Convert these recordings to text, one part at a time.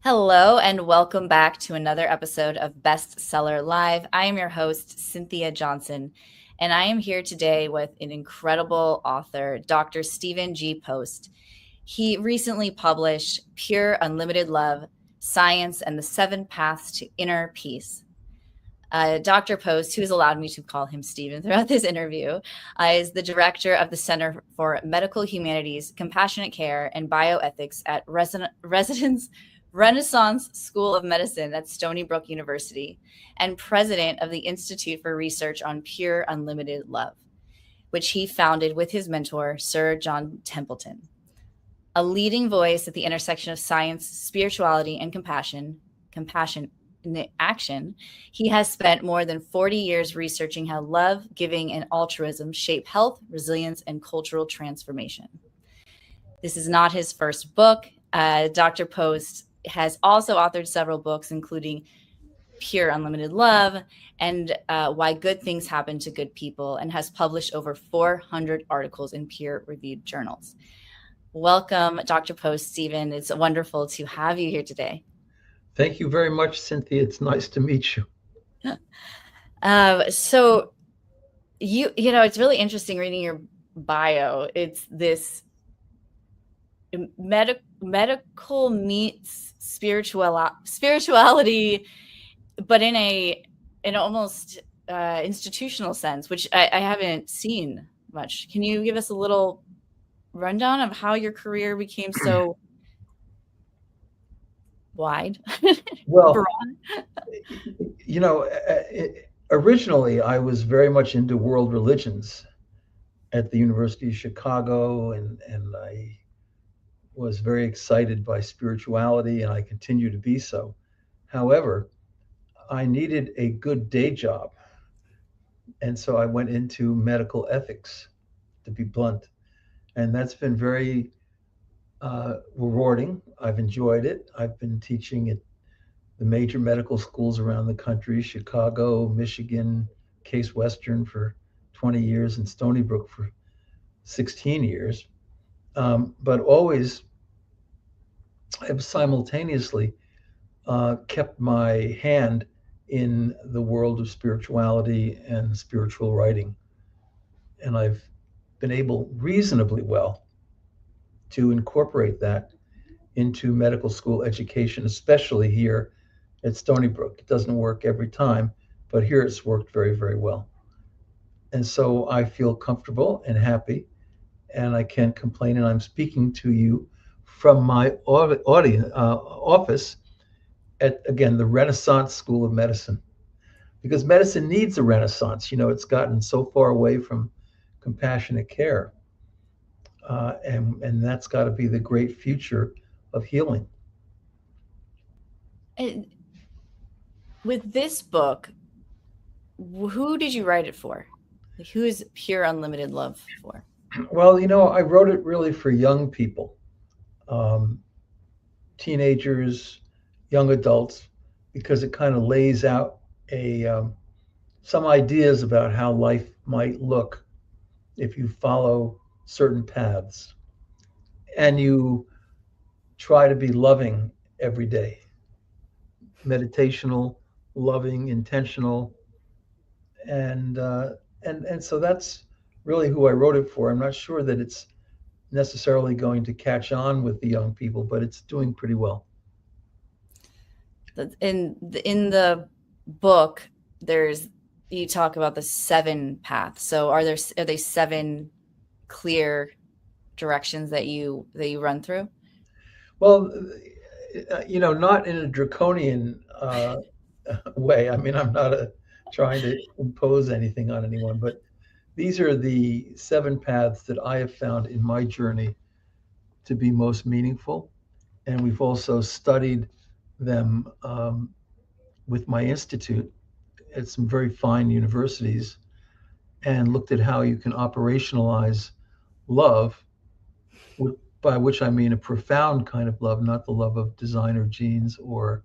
Hello, and welcome back to another episode of Bestseller Live. I am your host, Cynthia Johnson, and I am here today with an incredible author, Dr. Stephen G. Post. He recently published Pure Unlimited Love, Science and the Seven Paths to Inner Peace. Dr. Post, who has allowed me to call him Stephen throughout this interview, is the director of the Center for Medical Humanities, Compassionate Care, and Bioethics at Renaissance School of Medicine at Stony Brook University, and president of the Institute for Research on Pure Unlimited Love, which he founded with his mentor, Sir John Templeton. A leading voice at the intersection of science, spirituality, and compassion in the action, he has spent more than 40 years researching how love, giving, and altruism shape health, resilience, and cultural transformation. This is not his first book. Dr. Post has also authored several books, including Pure Unlimited Love and Why Good Things Happen to Good People, and has published over 400 articles in peer-reviewed journals. Welcome, Dr. Post, Stephen. It's wonderful to have you here today. Thank you very much, Cynthia. It's nice to meet you. So it's really interesting reading your bio. It's this medical meets spirituality, but in an almost institutional sense, which I haven't seen much. Can you give us a little rundown of how your career became so wide? Well, originally I was very much into world religions at the University of Chicago, and I was very excited by spirituality, and I continue to be so. However, I needed a good day job, and so I went into medical ethics, to be blunt, and that's been very rewarding. I've enjoyed it. I've been teaching at the major medical schools around the country: Chicago, Michigan, Case Western for 20 years, and Stony Brook for 16 years. But always have simultaneously kept my hand in the world of spirituality and spiritual writing. And I've been able reasonably well to incorporate that into medical school education, especially here at Stony Brook. It doesn't work every time, but here it's worked very, very well. And so I feel comfortable and happy, and I can't complain. And I'm speaking to you from my office at, again, the Renaissance School of Medicine, because medicine needs a renaissance. It's gotten so far away from compassionate care, and that's got to be the great future of healing. And with this book, who did you write it for? Who is Pure Unlimited Love for? Well, I wrote it really for young people, um, teenagers, young adults, because it kind of lays out some ideas about how life might look if you follow certain paths and you try to be loving every day, meditational, loving, intentional, and so that's really who I wrote it for. I'm not sure that it's necessarily going to catch on with the young people, but it's doing pretty well. In the book, you talk about the seven paths. So are they seven clear directions that you run through? Well, not in a draconian way. I mean, I'm not trying to impose anything on anyone, but these are the seven paths that I have found in my journey to be most meaningful. And we've also studied them with my institute at some very fine universities and looked at how you can operationalize love, by which I mean a profound kind of love, not the love of designer jeans or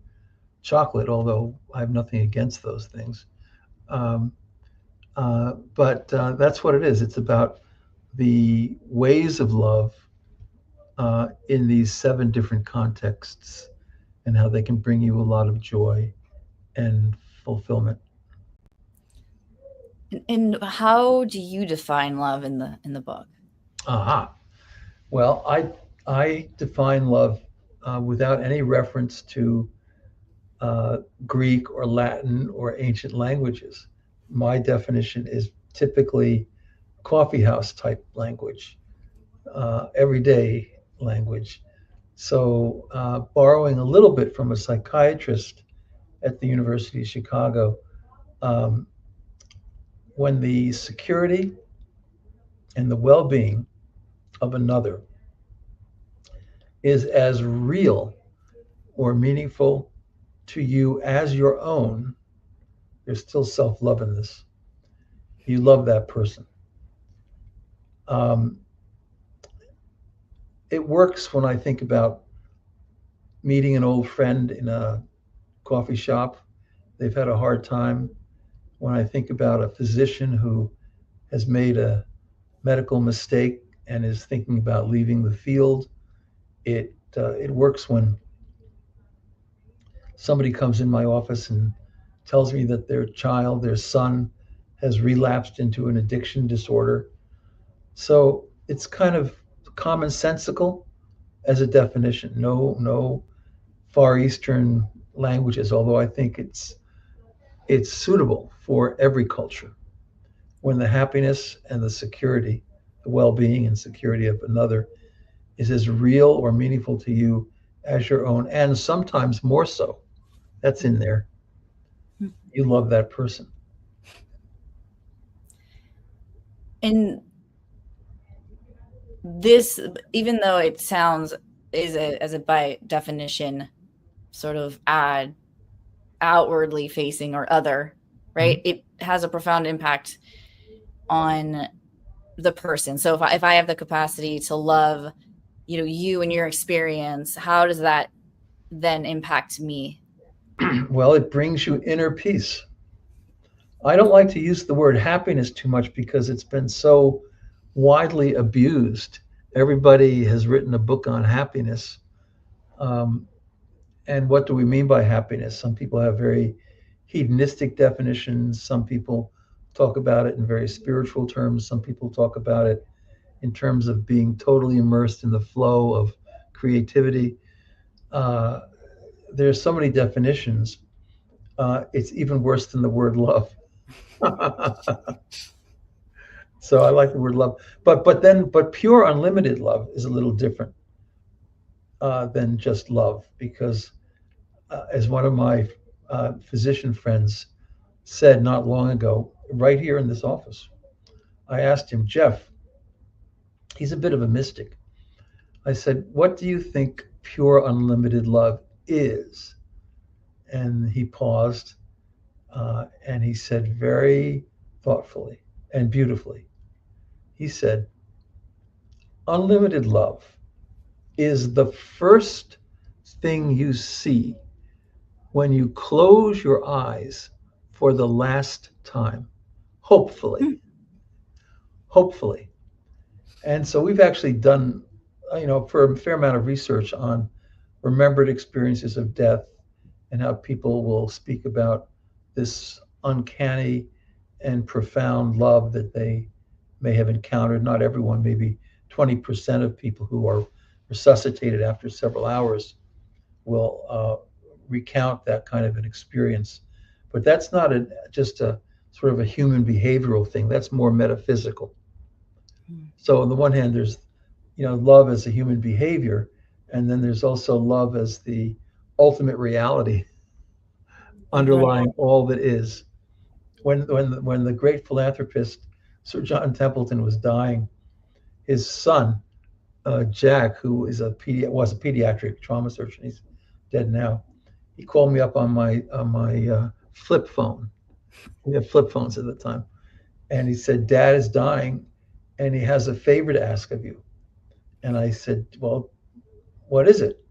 chocolate, although I have nothing against those things. Um, but that's what it is. It's about the ways of love in these seven different contexts. and how they can bring you a lot of joy and fulfillment. And how do you define love in the book? Aha. Well, I define love without any reference to Greek or Latin or ancient languages. My definition is typically coffee house type language, everyday language. So, borrowing a little bit from a psychiatrist at the University of Chicago, um, when the security and the well being of another is as real or meaningful to you as your own, there's still self love in this. You love that person. Um, it works when I think about meeting an old friend in a coffee shop. They've had a hard time. When I think about a physician who has made a medical mistake and is thinking about leaving the field, it works when somebody comes in my office and tells me that their child, their son, has relapsed into an addiction disorder. So it's kind of commonsensical as a definition. No Far Eastern languages, although I think it's suitable for every culture. When the happiness and the security, the well-being and security of another is as real or meaningful to you as your own, and sometimes more so. That's in there. You love that person. And this, even though it sounds as a by definition sort of outwardly facing or other, right? Mm-hmm. It has a profound impact on the person. So if I have the capacity to love, you and your experience, how does that then impact me? Well, it brings you inner peace. I don't like to use the word happiness too much because it's been so widely abused. Everybody has written a book on happiness. Um, and what do we mean by happiness? Some people have very hedonistic definitions. Some people talk about it in very spiritual terms. Some people talk about it in terms of being totally immersed in the flow of creativity. Uh, there's so many definitions. It's even worse than the word love. So I like the word love, but pure unlimited love is a little different than just love because, as one of my physician friends said not long ago, right here in this office, I asked him, Jeff, he's a bit of a mystic. I said, what do you think pure unlimited love is? And he paused and he said very thoughtfully and beautifully, he said, unlimited love is the first thing you see when you close your eyes for the last time. Hopefully. Hopefully. And so we've actually done, for a fair amount of research on remembered experiences of death and how people will speak about this uncanny and profound love that they may have encountered. Not everyone, maybe 20% of people who are resuscitated after several hours will recount that kind of an experience. But that's not just a sort of a human behavioral thing. That's more metaphysical. So on the one hand, there's love as a human behavior, and then there's also love as the ultimate reality Right. underlying all that is. When the great philanthropist Sir John Templeton was dying, his son Jack, who is was a pediatric trauma surgeon, he's dead now. He called me up on my flip phone. We had flip phones at the time, and he said, "Dad is dying, and he has a favor to ask of you." And I said, "Well, what is it?"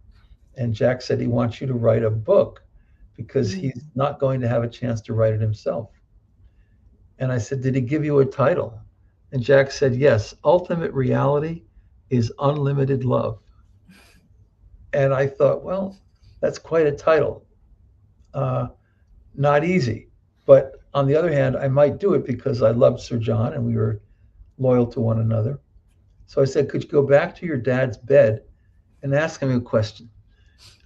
And Jack said he wants you to write a book because he's not going to have a chance to write it himself. And I said, "Did he give you a title?" And Jack said, "Yes, ultimate reality is unlimited love." And I thought, well, That's quite a title. Uh, Not easy. But on the other hand, I might do it because I loved Sir John and we were loyal to one another. So I said, could you go back to your dad's bed and ask him a question?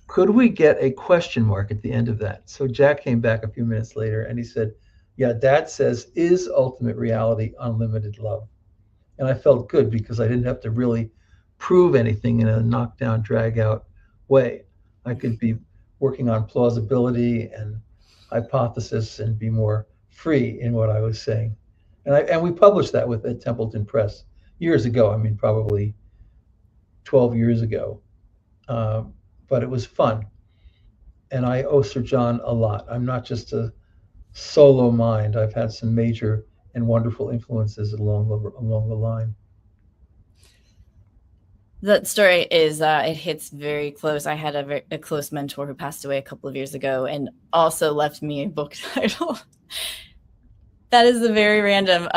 Could we get a question mark at the end of that? So Jack came back a few minutes later and he said, yeah, Dad says, is ultimate reality unlimited love? And I felt good because I didn't have to really prove anything in a knockdown, drag out way. I could be working on plausibility and hypothesis and be more free in what I was saying. And we published that with at Templeton Press years ago. I mean, probably 12 years ago. Um, but it was fun. And I owe Sir John a lot. I'm not just a solo mind. I've had some major and wonderful influences along the line. That story is it hits very close. I had a close mentor who passed away a couple of years ago and also left me a book title. That is a very random.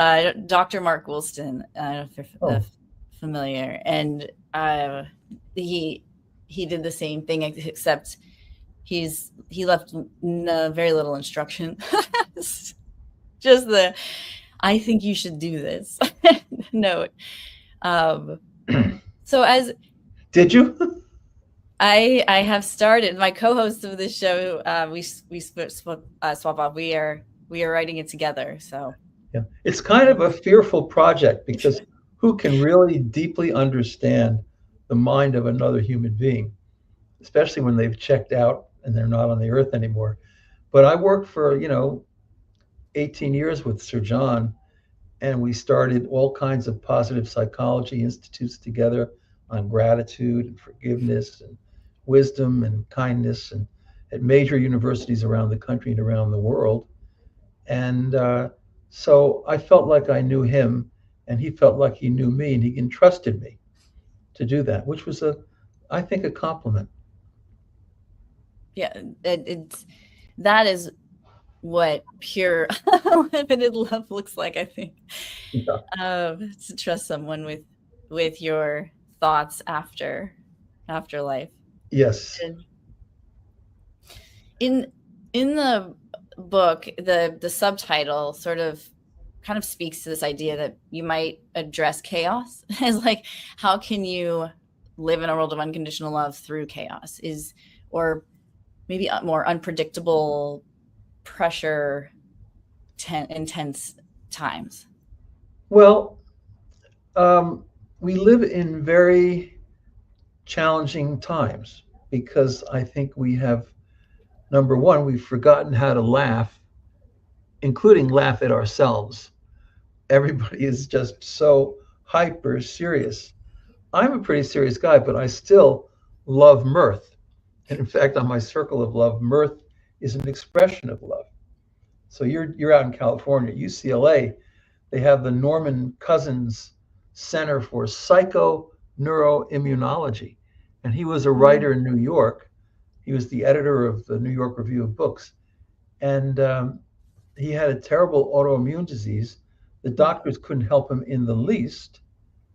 Dr. Mark Woolston, I don't know if you're familiar, and he did the same thing, except he left very little instruction. Just the, I think you should do this note. So as did you? I have started, my co-host of this show, we swap off. We are writing it together. So yeah, it's kind of a fearful project because who can really deeply understand the mind of another human being, especially when they've checked out and they're not on the earth anymore. But I worked for 18 years with Sir John, and we started all kinds of positive psychology institutes together on gratitude and forgiveness and wisdom and kindness, and at major universities around the country and around the world. And so I felt like I knew him, and he felt like he knew me, and he entrusted me to do that, which was I think, a compliment. Yeah, that is what pure unlimited love looks like, I think. Yeah. To trust someone with your thoughts after life. Yes. In the book, the subtitle sort of kind of speaks to this idea that you might address chaos as like, how can you live in a world of unconditional love through chaos, or maybe more unpredictable, pressure, intense times? Well, we live in very challenging times because I think we have, number one, we've forgotten how to laugh, including laugh at ourselves. Everybody is just so hyper serious. I'm a pretty serious guy, but I still love mirth. And in fact, on my circle of love, mirth is an expression of love. So you're out in California, UCLA, they have the Norman Cousins Center for Psychoneuroimmunology. And he was a writer in New York. He was the editor of the New York Review of Books. And he had a terrible autoimmune disease. The doctors couldn't help him in the least.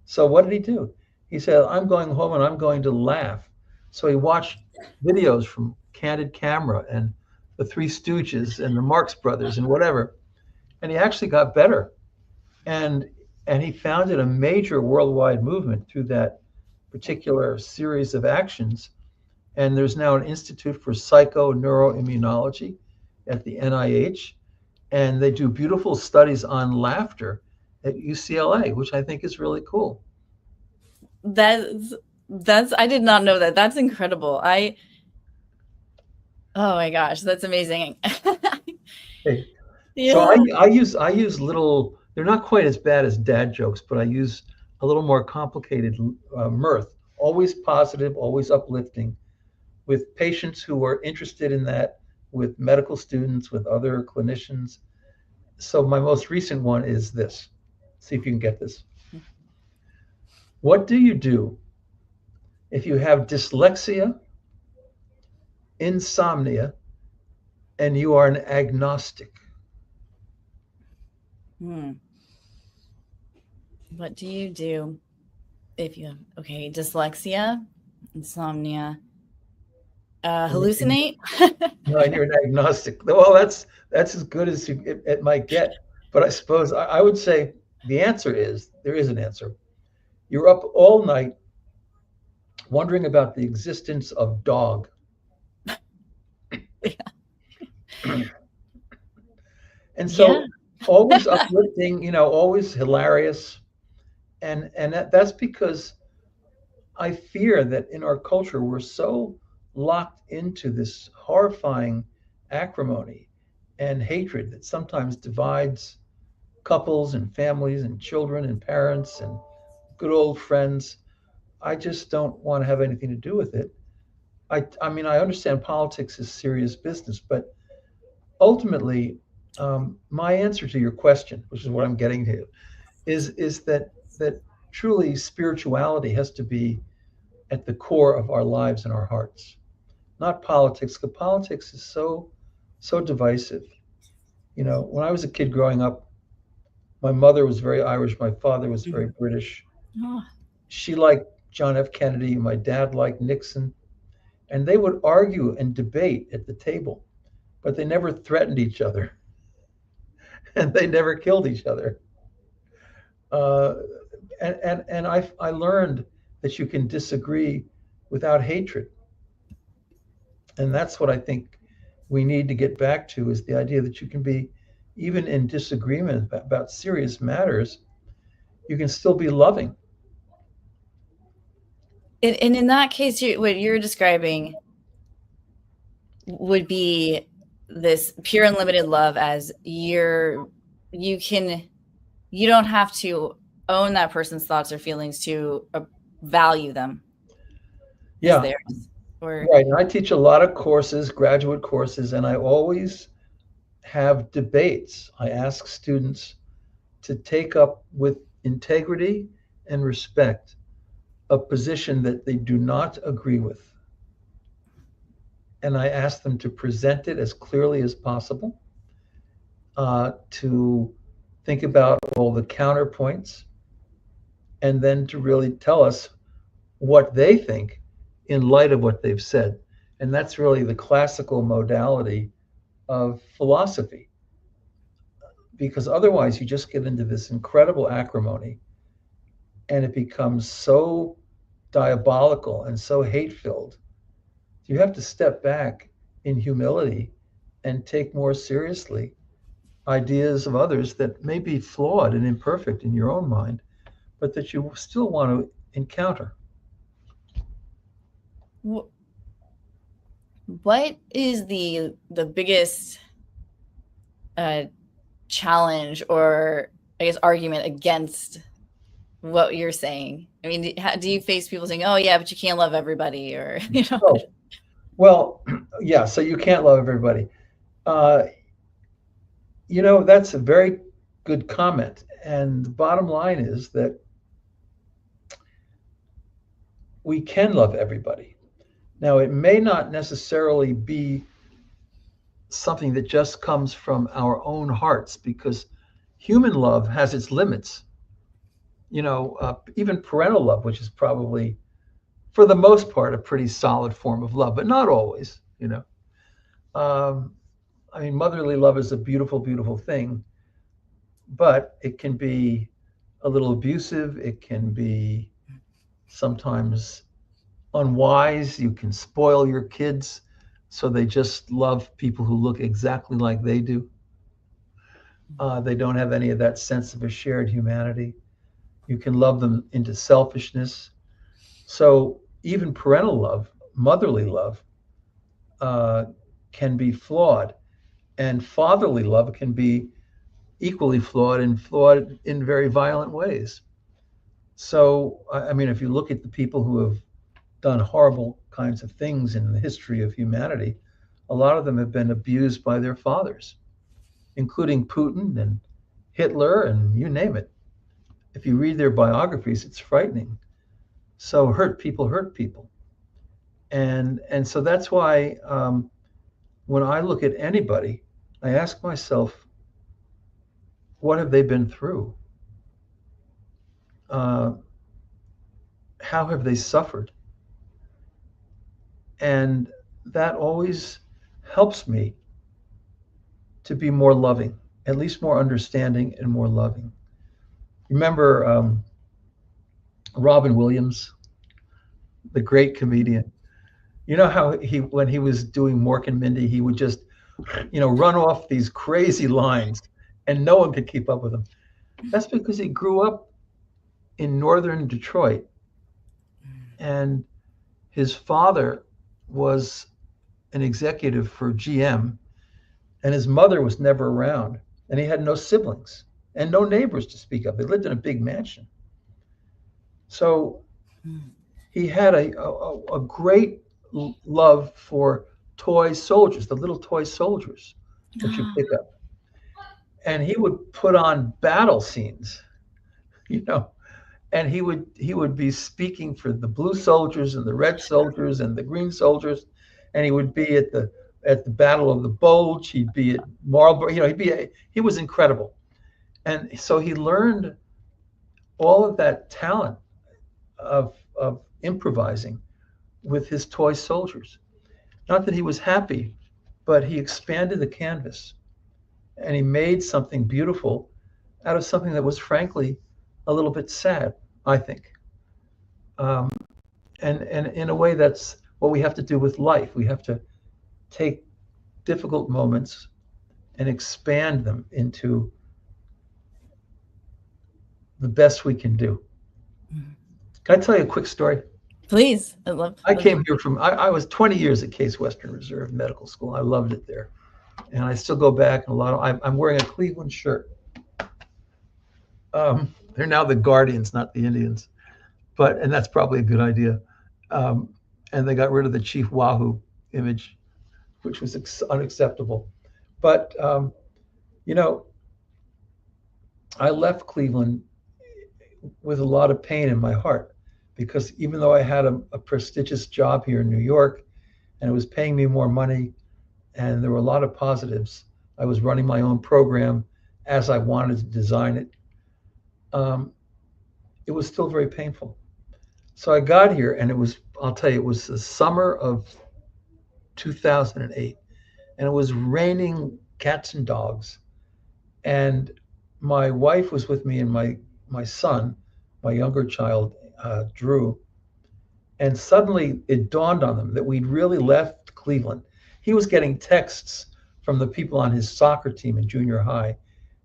So what did he do? He said, I'm going home and I'm going to laugh. So he watched videos from Candid Camera and the Three Stooges and the Marx Brothers and whatever. And he actually got better. And he founded a major worldwide movement through that particular series of actions. And there's now an Institute for Psychoneuroimmunology at the NIH. And they do beautiful studies on laughter at UCLA, which I think is really cool. That's I did not know that. That's incredible. Oh my gosh, that's amazing. Hey, yeah. So I use little. They're not quite as bad as dad jokes, but I use a little more complicated mirth. Always positive, always uplifting, with patients who are interested in that, with medical students, with other clinicians. So my most recent one is this. See if you can get this. What do you do if you have dyslexia, insomnia, and you are an agnostic? What do you do if you have, dyslexia, insomnia, And Hallucinate. no, and you're an agnostic. Well, that's as good as it might get. But I suppose I would say the answer is there is an answer. You're up all night wondering about the existence of dog. And Yeah. so always uplifting, always hilarious. And that's because I fear that in our culture we're so locked into this horrifying acrimony and hatred that sometimes divides couples and families and children and parents and good old friends. I just don't want to have anything to do with it. I mean, I understand politics is serious business, but ultimately, my answer to your question, which is what I'm getting to, is that truly spirituality has to be at the core of our lives and our hearts, not politics. Because politics is so divisive. When I was a kid growing up, my mother was very Irish, my father was very Mhm. British. Oh, She liked John F. Kennedy, my dad liked Nixon, and they would argue and debate at the table, but they never threatened each other and they never killed each other. Uh, and I learned that you can disagree without hatred. And that's what I think we need to get back to, is the idea that you can be, even in disagreement about serious matters, you can still be loving. and in that case, what you're describing would be this pure unlimited love, as you can you don't have to own that person's thoughts or feelings to value them as Yeah, theirs. Or right. And I teach a lot of courses, graduate courses, and I always have debates. I ask students to take up with integrity and respect a position that they do not agree with. And I ask them to present it as clearly as possible, to think about all the counterpoints, and then to really tell us what they think in light of what they've said. And that's really the classical modality of philosophy, because otherwise you just get into this incredible acrimony and it becomes so diabolical and so hate filled. You have to step back in humility and take more seriously ideas of others that may be flawed and imperfect in your own mind, but that you still want to encounter. what is the biggest uh, challenge, or I guess argument, against what you're saying? I mean, do you face people saying, "Oh yeah, but you can't love everybody," or Oh, well, yeah, so you can't love everybody. Uh, that's a very good comment. And the bottom line is that we can love everybody. Now, it may not necessarily be something that just comes from our own hearts, because human love has its limits. Even parental love, which is probably, for the most part, a pretty solid form of love, but not always. Um, I mean, motherly love is a beautiful, beautiful thing, but it can be a little abusive. It can be sometimes unwise. You can spoil your kids so they just love people who look exactly like they do. They don't have any of that sense of a shared humanity. You can love them into selfishness. So even parental love, motherly love, uh, can be flawed, and fatherly love can be equally flawed, and flawed in very violent ways. So, I mean, if you look at the people who have done horrible kinds of things in the history of humanity, a lot of them have been abused by their fathers, including Putin and Hitler and you name it. If you read their biographies, it's frightening. So hurt people, and so that's why, when I look at anybody, I ask myself, what have they been through? Uh, how have they suffered? And that always helps me to be more loving, at least more understanding and more loving. Remember Robin Williams, the great comedian? You know how when he was doing Mork and Mindy, he would just, run off these crazy lines and no one could keep up with him. That's because he grew up in northern Detroit and his father was an executive for GM and his mother was never around and he had no siblings and no neighbors to speak of. They lived in a big mansion. So he had a great love for toy soldiers, the little toy soldiers that you pick up. And he would put on battle scenes, you know, and he would be speaking for the blue soldiers and the red soldiers and the green soldiers, and he would be at the Battle of the Bulge. He'd be at Marlborough. He was incredible, and so he learned all of that talent of improvising with his toy soldiers. Not that he was happy, but he expanded the canvas and he made something beautiful out of something that was frankly a little bit sad, I think. Um, and in a way, that's what we have to do with life. We have to take difficult moments and expand them into the best we can do. Can I tell you a quick story? Please. I came here I was 20 years at Case Western Reserve Medical School. I loved it there. And I still go back I'm wearing a Cleveland shirt. They're now the Guardians, not the Indians. And that's probably a good idea. And they got rid of the Chief Wahoo image, which was unacceptable. But, I left Cleveland with a lot of pain in my heart because even though I had a prestigious job here in New York and it was paying me more money and there were a lot of positives, I was running my own program as I wanted to design it. It was still very painful. So I got here and I'll tell you, it was the summer of 2008 and it was raining cats and dogs. And my wife was with me and my son, my younger child, Drew. And suddenly it dawned on them that we'd really left Cleveland. He was getting texts from the people on his soccer team in junior high.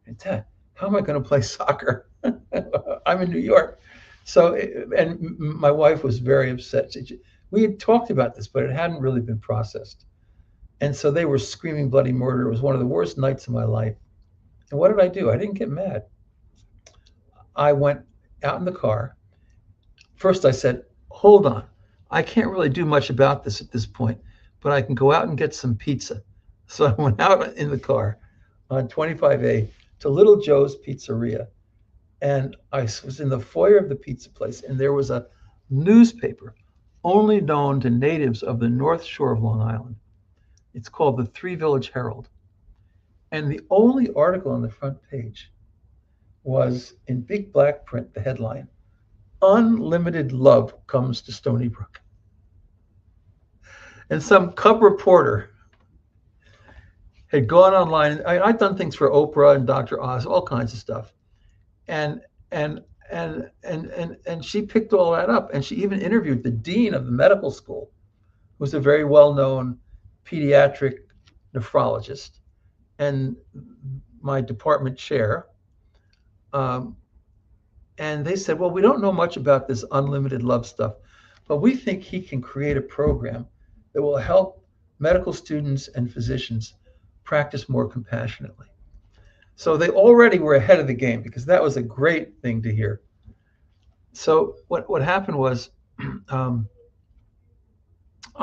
And Dad, how am I going to play soccer? I'm in New York. So, and my wife was very upset. We had talked about this, but it hadn't really been processed. And so they were screaming bloody murder. It was one of the worst nights of my life. And what did I do? I didn't get mad. I went out in the car. First, I said, hold on. I can't really do much about this at this point, but I can go out and get some pizza. So I went out in the car on 25A to Little Joe's Pizzeria. And I was in the foyer of the pizza place, and there was a newspaper only known to natives of the North Shore of Long Island. It's called the Three Village Herald. And the only article on the front page was in big black print, the headline, "Unlimited Love Comes to Stony Brook." And some cub reporter had gone online. I'd done things for Oprah and Dr. Oz, all kinds of stuff. And she picked all that up. And she even interviewed the dean of the medical school, who was a very well-known pediatric nephrologist, and my department chair. And they said, well, we don't know much about this unlimited love stuff, but we think he can create a program that will help medical students and physicians practice more compassionately. So they already were ahead of the game because that was a great thing to hear. So what happened was, I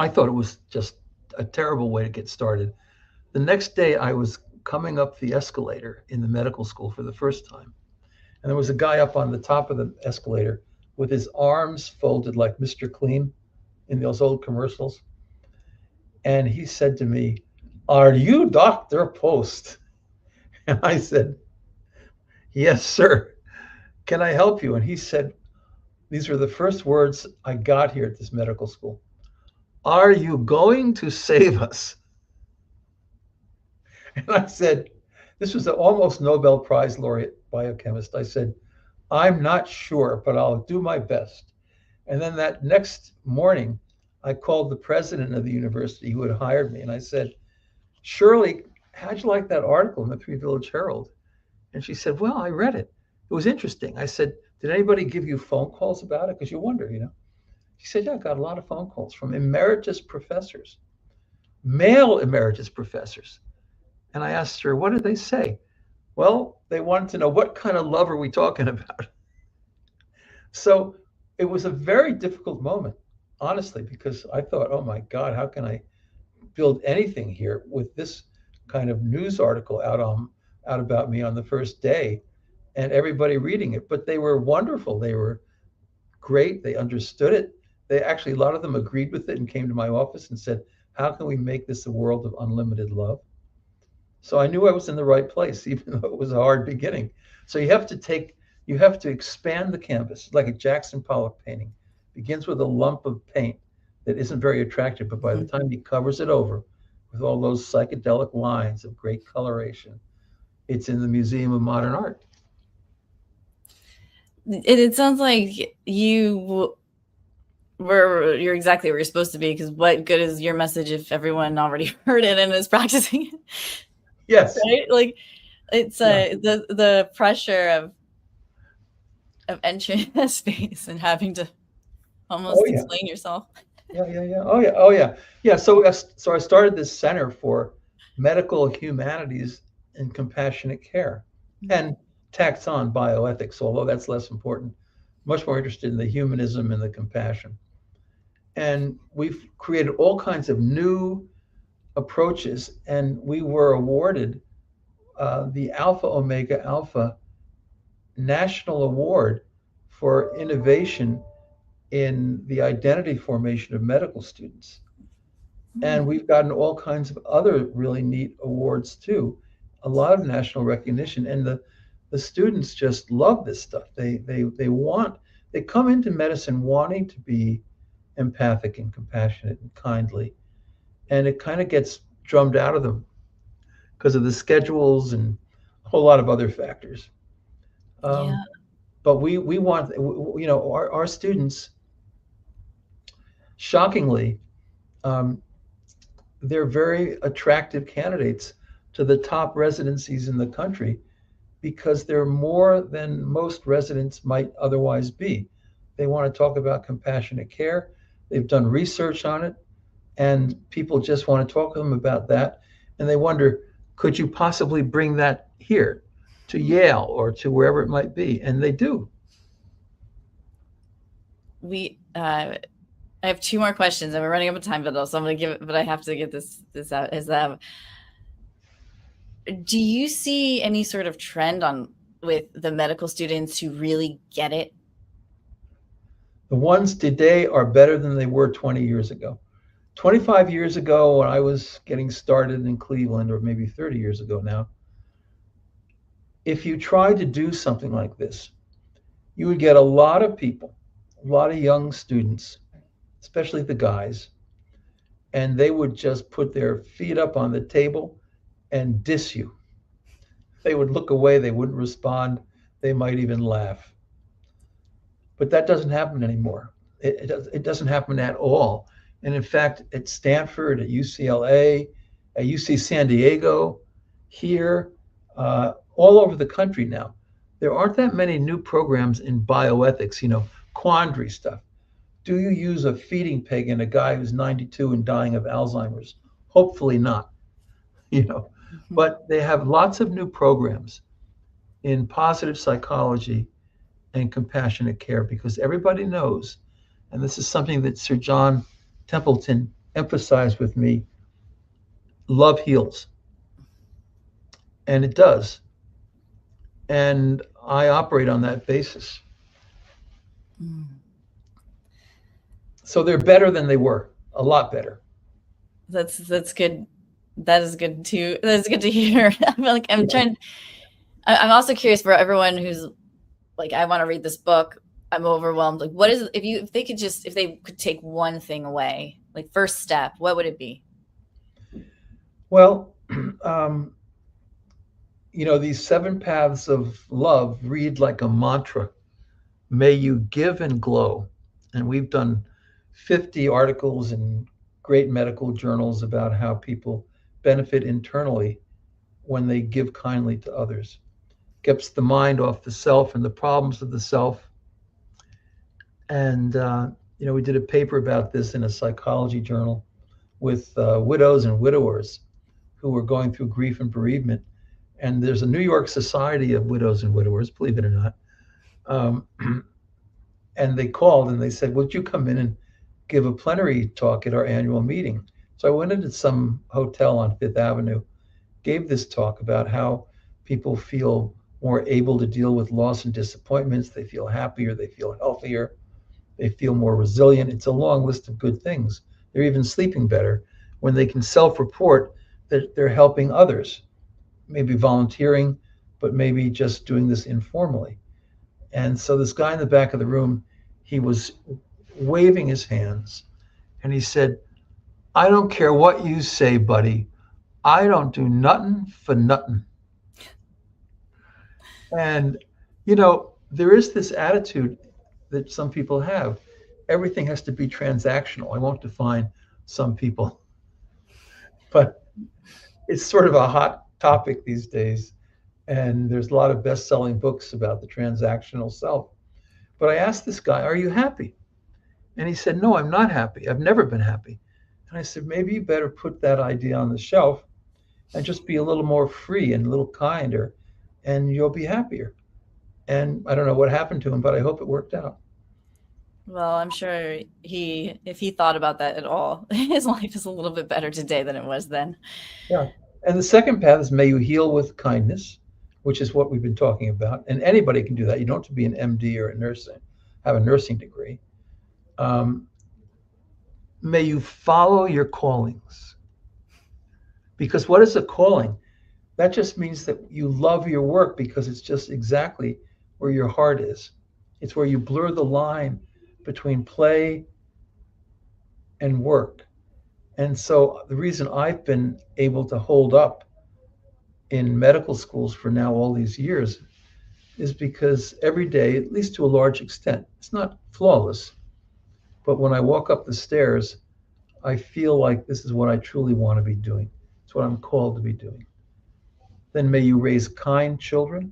thought it was just a terrible way to get started. The next day I was coming up the escalator in the medical school for the first time. And there was a guy up on the top of the escalator with his arms folded like Mr. Clean in those old commercials. And he said to me, "Are you Dr. Post?" And I said, "Yes, sir. Can I help you?" And he said, these were the first words I got here at this medical school: are you going to save us? And I said, this was an almost Nobel Prize laureate biochemist. I said, I'm not sure, but I'll do my best. And then that next morning, I called the president of the university who had hired me, and I said, Shirley, how'd you like that article in the Three Village Herald? And she said, well, I read it. It was interesting. I said, did anybody give you phone calls about it? Because you wonder, you know. She said, yeah, I got a lot of phone calls from emeritus professors, male emeritus professors. And I asked her, what did they say? Well, they wanted to know, what kind of love are we talking about? So it was a very difficult moment, honestly, because I thought, oh my God, how can I build anything here with this kind of news article out about me on the first day and everybody reading it? But they were wonderful. They were great. They understood it. They actually, a lot of them agreed with it and came to my office and said, how can we make this a world of unlimited love? So I knew I was in the right place, even though it was a hard beginning. So you have to expand the canvas, like a Jackson Pollock painting. Begins with a lump of paint that isn't very attractive, but by the time he covers it over with all those psychedelic lines of great coloration, it's in the Museum of Modern Art. It sounds like you're exactly where you're supposed to be, because what good is your message if everyone already heard it and is practicing it? Yes. Right? Like, it's the pressure of entering a space and having to almost explain yourself. Yeah. Oh yeah. So I started this center for medical humanities and compassionate care, and tacked on bioethics, although that's less important. Much more interested in the humanism and the compassion. And we've created all kinds of new approaches, and we were awarded the Alpha Omega Alpha National Award for innovation in the identity formation of medical students. And we've gotten all kinds of other really neat awards too, a lot of national recognition. And the students just love this stuff. They come into medicine wanting to be empathic and compassionate and kindly. And it kind of gets drummed out of them because of the schedules and a whole lot of other factors. Yeah. But we want, you know, our students, shockingly, they're very attractive candidates to the top residencies in the country because they're more than most residents might otherwise be. They want to talk about compassionate care. They've done research on it, and people just want to talk to them about that. And they wonder, could you possibly bring that here to Yale or to wherever it might be? And they do. I have two more questions, and we're running out of time, so I'm going to give it, but I have to get this out. Do you see any sort of trend with the medical students who really get it? The ones today are better than they were 20 years ago. 25 years ago, when I was getting started in Cleveland, or maybe 30 years ago now, if you tried to do something like this, you would get a lot of people, a lot of young students, especially the guys, and they would just put their feet up on the table and diss you. They would look away, they wouldn't respond, they might even laugh. But that doesn't happen anymore. It doesn't happen at all. And in fact, at Stanford, at UCLA, at UC San Diego, here, all over the country now, there aren't that many new programs in bioethics, you know, quandary stuff. Do you use a feeding pig in a guy who's 92 and dying of Alzheimer's? Hopefully not, you know. But they have lots of new programs in positive psychology and compassionate care because everybody knows, and this is something that Sir John Templeton emphasized with me, love heals. And it does. And I operate on that basis. So they're better than they were, a lot better. That's good. That is good too. That's good to hear. I feel like I'm also curious for everyone who's like, I want to read this book. I'm overwhelmed. Like, what is, if they could take one thing away, Like first step, what would it be? Well, um, these 7 paths of love read like a mantra. May you give and glow. And we've done 50 articles in great medical journals about how people benefit internally when they give kindly to others. Gets the mind off the self and the problems of the self. And, we did a paper about this in a psychology journal with widows and widowers who were going through grief and bereavement. And there's a New York Society of Widows and Widowers, believe it or not. Um, and they called and they said, would you come in and give a plenary talk at our annual meeting? So I went into some hotel on Fifth Avenue, gave this talk about how people feel more able to deal with loss and disappointments. They feel happier, they feel healthier, they feel more resilient. It's a long list of good things. They're even sleeping better when they can self-report that they're helping others, maybe volunteering, but maybe just doing this informally. And so this guy in the back of the room, he was waving his hands and he said, I don't care what you say, buddy. I don't do nothing for nothing. And, there is this attitude that some people have. Everything has to be transactional. I won't define some people, but it's sort of a hot topic these days. And there's a lot of best-selling books about the transactional self. But I asked this guy, are you happy? And he said, no, I'm not happy. I've never been happy. And I said, maybe you better put that idea on the shelf and just be a little more free and a little kinder, and you'll be happier. And I don't know what happened to him, but I hope it worked out. Well, I'm sure if he thought about that at all, his life is a little bit better today than it was then. Yeah. And the second path is may you heal with kindness, which is what we've been talking about. And anybody can do that. You don't have to be an MD or have a nursing degree. May you follow your callings. Because what is a calling? That just means that you love your work because it's just exactly where your heart is. It's where you blur the line between play and work. And so the reason I've been able to hold up in medical schools for now all these years is because every day, at least to a large extent, it's not flawless, but when I walk up the stairs, I feel like this is what I truly want to be doing. It's what I'm called to be doing. Then may you raise kind children.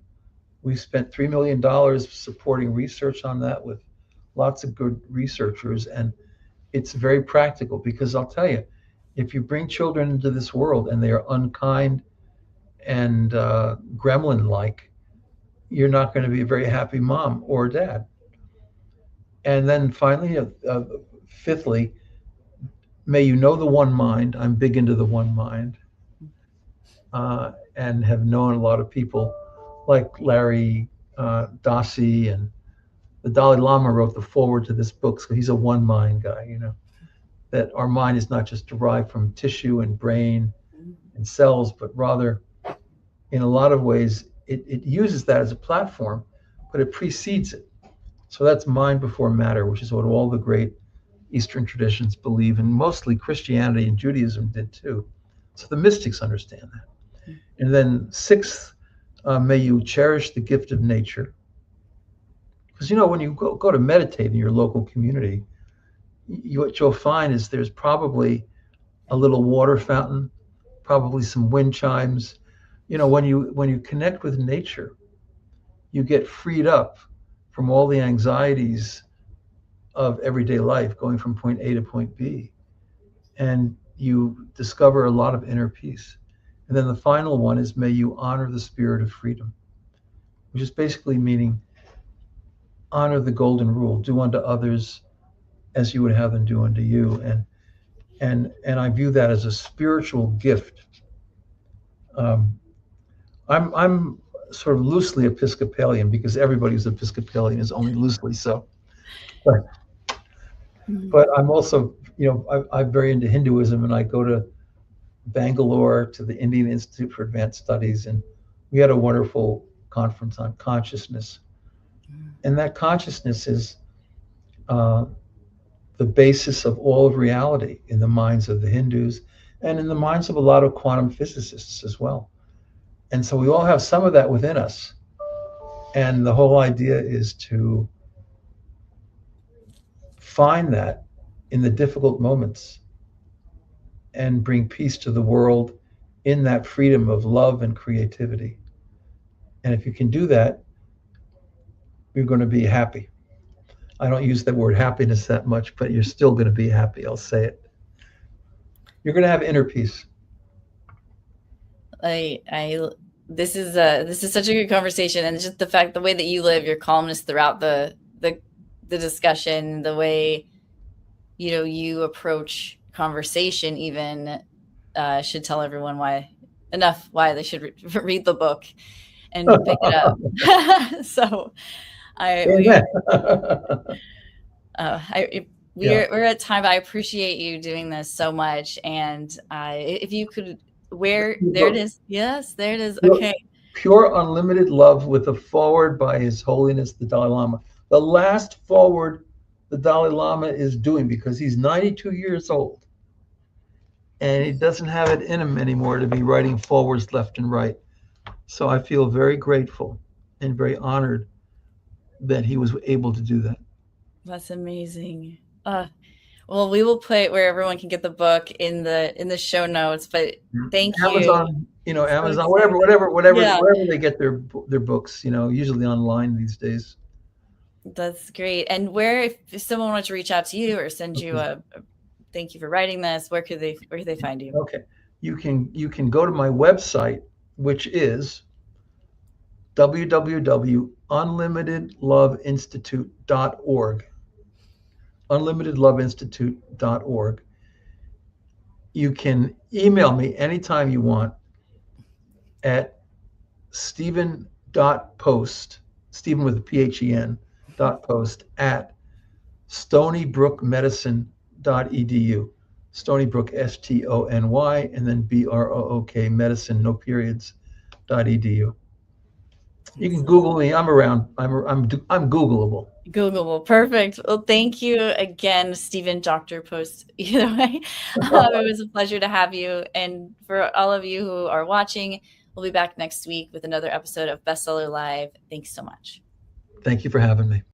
We spent $3 million supporting research on that with lots of good researchers. And it's very practical because I'll tell you, if you bring children into this world and they are unkind and gremlin-like, you're not going to be a very happy mom or dad. And then finally, fifthly, may you know the one mind. I'm big into the one mind, and have known a lot of people like Larry Dossi, and the Dalai Lama wrote the foreword to this book. So he's a one mind guy, that our mind is not just derived from tissue and brain and cells, but rather in a lot of ways, it uses that as a platform, but it precedes it. So that's mind before matter, which is what all the great Eastern traditions believe, and mostly Christianity and Judaism did too. So the mystics understand that. And then sixth, may you cherish the gift of nature. Because when you go to meditate in your local community, what you'll find is there's probably a little water fountain, probably some wind chimes. When you connect with nature, you get freed up from all the anxieties of everyday life, going from point A to point B, and you discover a lot of inner peace. And then the final one is may you honor the spirit of freedom, which is basically meaning honor the golden rule: do unto others as you would have them do unto you. And I view that as a spiritual gift. I'm sort of loosely Episcopalian because everybody who's Episcopalian is only loosely so. But I'm also, I'm very into Hinduism, and I go to Bangalore to the Indian Institute for Advanced Studies, and we had a wonderful conference on consciousness. And that consciousness is the basis of all of reality in the minds of the Hindus and in the minds of a lot of quantum physicists as well. And so we all have some of that within us. And the whole idea is to find that in the difficult moments and bring peace to the world in that freedom of love and creativity. And if you can do that, you're going to be happy. I don't use that word happiness that much, but you're still going to be happy. I'll say it. You're going to have inner peace. This is such a good conversation, and just the way that you live, your calmness throughout the discussion, the way you approach conversation, even should tell everyone why they should read the book and pick it up. So we're at time. I appreciate you doing this so much, and if you could. There it is. Yes, there it is. Okay. Pure Unlimited Love with a foreword by His Holiness the Dalai Lama. The last foreword the Dalai Lama is doing, because he's 92 years old and he doesn't have it in him anymore to be writing forewords left and right. So I feel very grateful and very honored that he was able to do that. That's amazing. Well, we will put where everyone can get the book in the show notes. But thank Amazon, you. Amazon, whatever they get their books, usually online these days. That's great. And if someone wanted to reach out to you or send you a thank you for writing this, where could they find you? Okay, you can go to my website, which is www.unlimitedloveinstitute.org. unlimitedloveinstitute.org. You can email me anytime you want at Stephen.post, Stephen with a PHEN, .post at stonybrookmedicine.edu. Stony Brook, STONY, and then BROOK, medicine, no periods, .edu. You can Google me. I'm around. I'm Googleable. Googleable. Perfect. Well, thank you again, Stephen, Dr. Post. Either way, it was a pleasure to have you. And for all of you who are watching, we'll be back next week with another episode of Bestseller Live. Thanks so much. Thank you for having me.